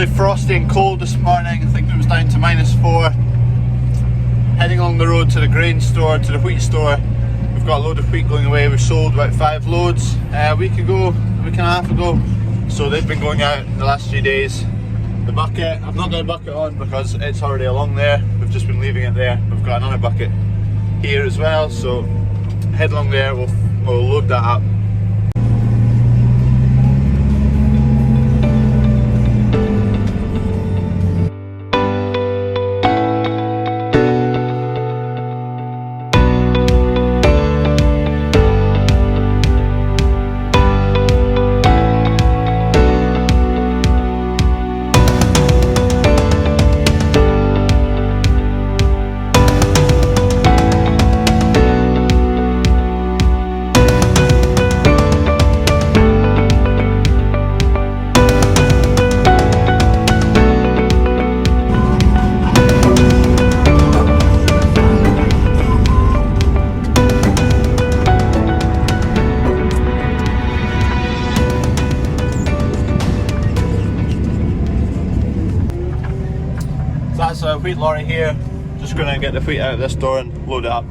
Really frosty and cold this morning. I think it was down to -4. Heading along the road to the grain store, to the wheat store. We've got a load of wheat going away. We sold about 5 loads a week and a half ago. So they've been going out in the last few days. The bucket, I've not got a bucket on because it's already along there. We've just been leaving it there. We've got another bucket here as well. So head along there, we'll load that up. That's a wheat lorry here. Just going to get the wheat out of this door and load it up.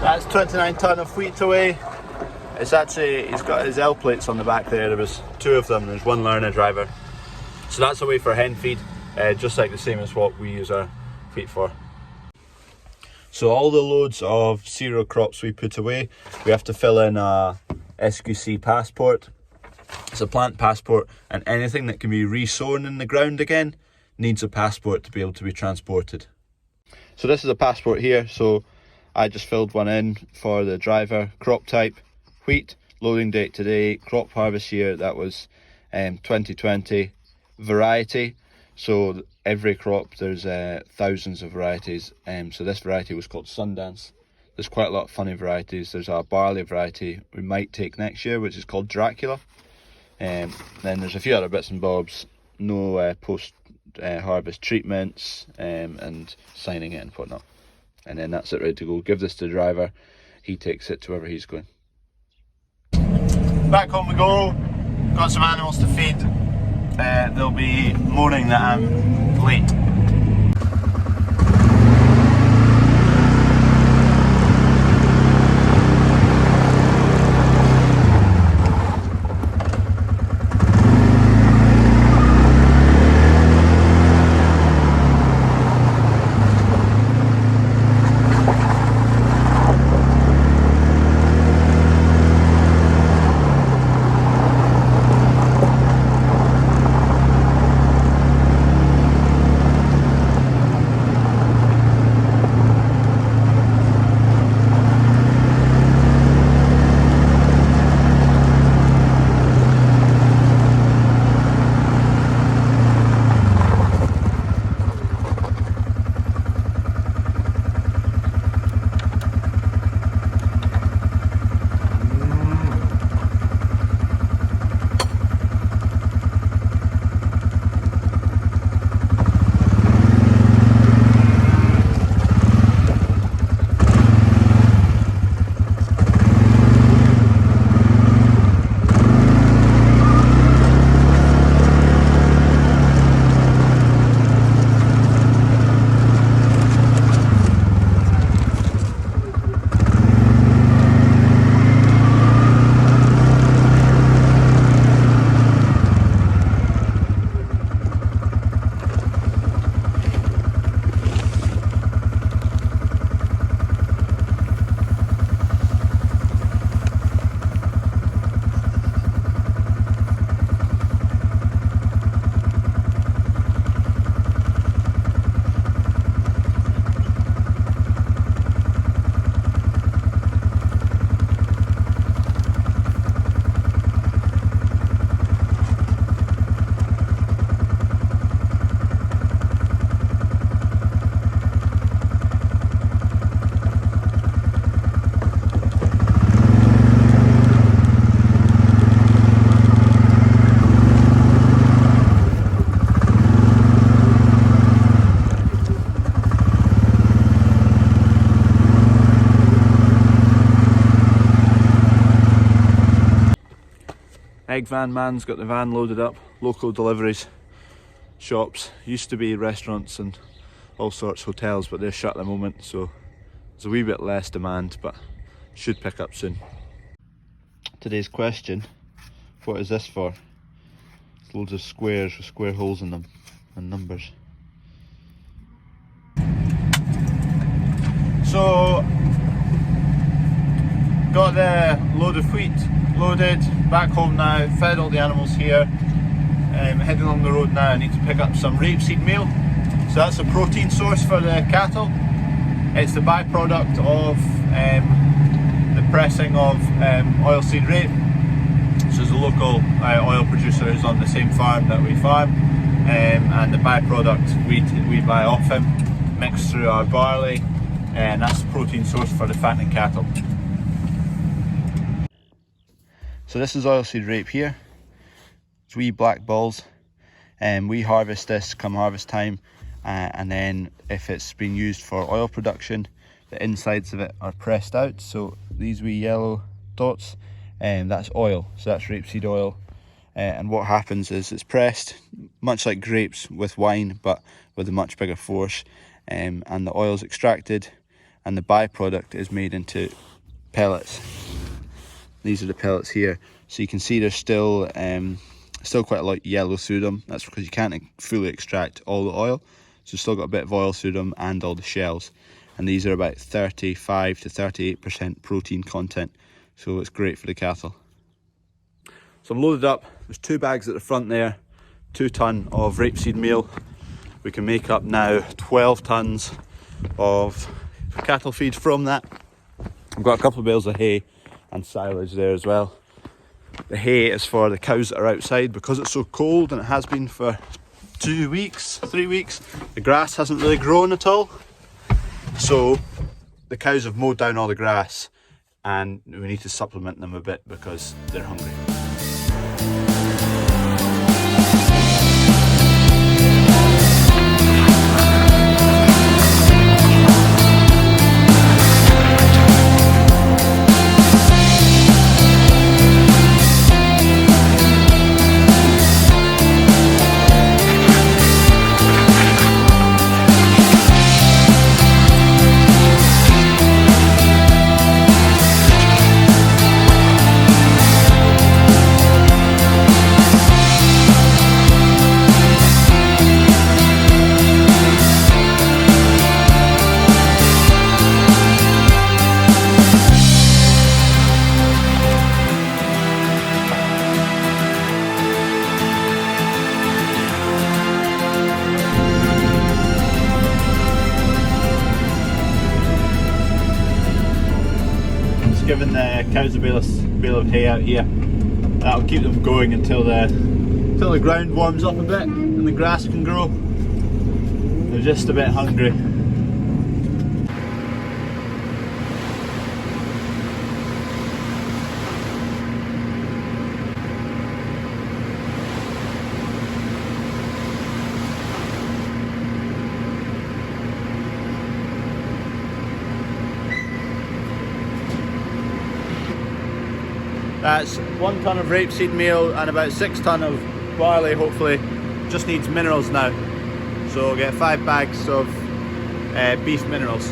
That's 29 tonne of wheat away. It's actually, he's got his L plates on the back there. There was 2 of them, there's 1 learner driver. So that's away for hen feed, just like the same as what we use our wheat for. So all the loads of cereal crops we put away, we have to fill in a SQC passport. It's a plant passport, and anything that can be re-sown in the ground again needs a passport to be able to be transported. So this is a passport here, so I just filled one in for the driver. Crop type, wheat, loading date today, crop harvest year, that was 2020. Variety, so every crop there's thousands of varieties, so this variety was called Sundance. There's quite a lot of funny varieties. There's a barley variety we might take next year, which is called Dracula. Then there's a few other bits and bobs, no post harvest treatments and signing it and whatnot. And then that's it, ready to go. Give this to the driver, he takes it to wherever he's going. Back home we go. Got some animals to feed. They'll be moaning that I'm late. Egg van man's got the van loaded up. Local deliveries, shops. Used to be restaurants and all sorts, hotels, but they're shut at the moment, so there's a wee bit less demand, but should pick up soon. Today's question: what is this for? It's loads of squares with square holes in them and numbers. So, got the load of wheat loaded, back home now, fed all the animals here. Heading along the road now, I need to pick up some rapeseed meal. So that's a protein source for the cattle. It's the byproduct of the pressing of oilseed rape. So there's a local oil producer who's on the same farm that we farm, and the byproduct we buy off him, mixed through our barley, and that's the protein source for the fattening cattle. So this is oilseed rape here. It's wee black balls, and we harvest this come harvest time, and then if it's been used for oil production, the insides of it are pressed out. So these wee yellow dots, that's oil, so that's rapeseed oil. And what happens is it's pressed much like grapes with wine, but with a much bigger force, and the oil is extracted, and the byproduct is made into pellets. These are the pellets here, so you can see there's still quite a lot yellow through them. That's because you can't fully extract all the oil, so still got a bit of oil through them and all the shells. And these are about 35 to 38% protein content, so it's great for the cattle. So I'm loaded up. There's 2 bags at the front there, 2 tonne of rapeseed meal. We can make up now 12 tonnes of cattle feed from that. I've got a couple of bales of hay and silage there as well. The hay is for the cows that are outside because it's so cold, and it has been for 2 weeks, 3 weeks. The grass hasn't really grown at all, so the cows have mowed down all the grass, and we need to supplement them a bit because they're hungry. Giving the cows a bale of hay out here. That'll keep them going until the ground warms up a bit and the grass can grow. They're just a bit hungry. That's 1 tonne of rapeseed meal and about 6 tonne of barley, hopefully. Just needs minerals now. So we'll get 5 bags of beef minerals.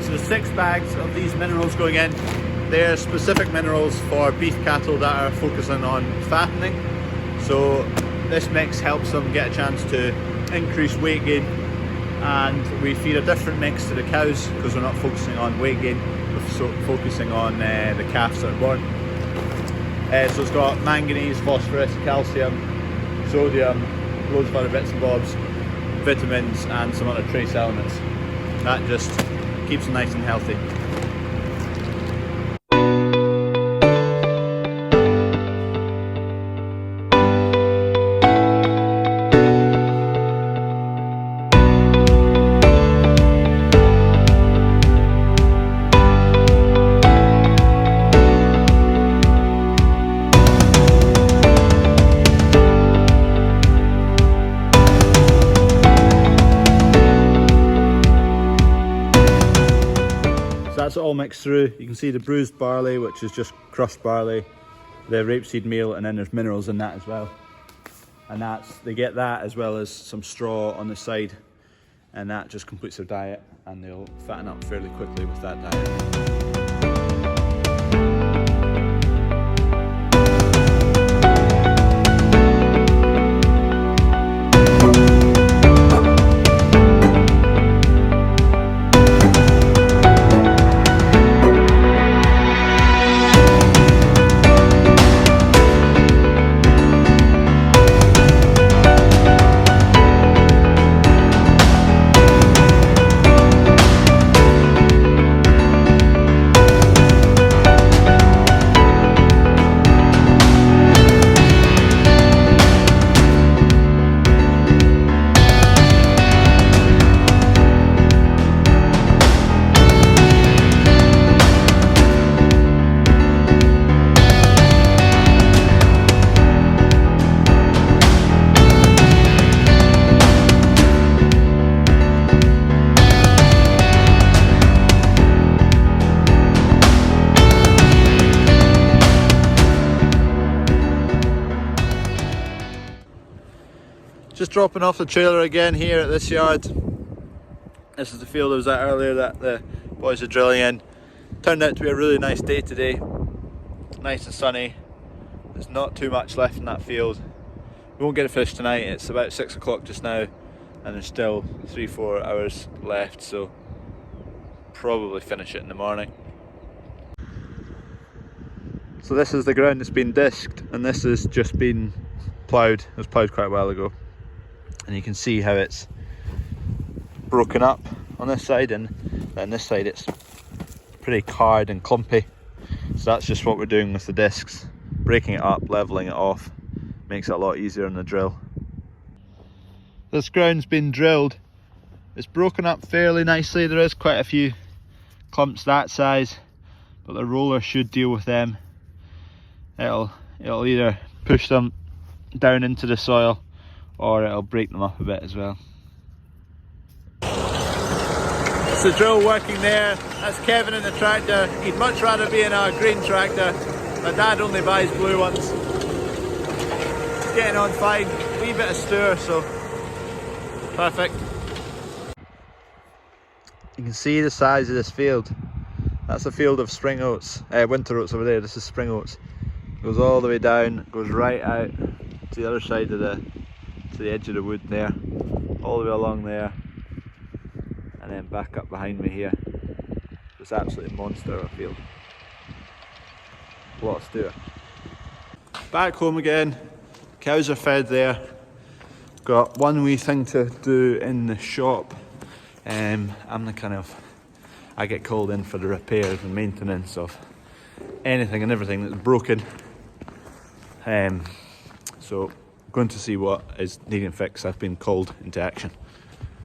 So there's 6 bags of these minerals going in. They're specific minerals for beef cattle that are focusing on fattening. So this mix helps them get a chance to increase weight gain. And we feed a different mix to the cows because we're not focusing on weight gain, we're focusing on the calves that are born. So it's got manganese, phosphorus, calcium, sodium, loads of other bits and bobs, vitamins and some other trace elements. That just keeps them nice and healthy. that's all mixed through. You can see the bruised barley, which is just crushed barley, the rapeseed meal, and then there's minerals in that as well. And they get that as well as some straw on the side, and that just completes their diet, and they'll fatten up fairly quickly with that diet. Just dropping off the trailer again here at this yard. This is the field I was at earlier that the boys are drilling in. Turned out to be a really nice day today. Nice and sunny. There's not too much left in that field. We won't get a fish tonight. It's about 6 o'clock just now, and there's still 3-4 hours left, so probably finish it in the morning. So this is the ground that's been disced, and this has just been ploughed. It was ploughed quite a while ago. And you can see how it's broken up on this side, and then this side it's pretty carred and clumpy. So that's just what we're doing with the discs, breaking it up, leveling it off, makes it a lot easier on the drill. This ground's been drilled. It's broken up fairly nicely. There is quite a few clumps that size, but the roller should deal with them. It'll either push them down into the soil, or it'll break them up a bit as well. It's the drill working there. That's Kevin in the tractor. He'd much rather be in a green tractor. My dad only buys blue ones. It's getting on fine. A wee bit of stir, so perfect. You can see the size of this field. That's a field of spring oats, winter oats over there. This is spring oats. Goes all the way down, goes right out to the other side of the edge of the wood there, all the way along there, and then back up behind me here. It's absolutely monster of a field. A lot of steer. Back home again. Cows are fed there. Got one wee thing to do in the shop. I'm the kind of, I get called in for the repairs and maintenance of anything and everything that's broken. So going to see what is needing fix. I've been called into action.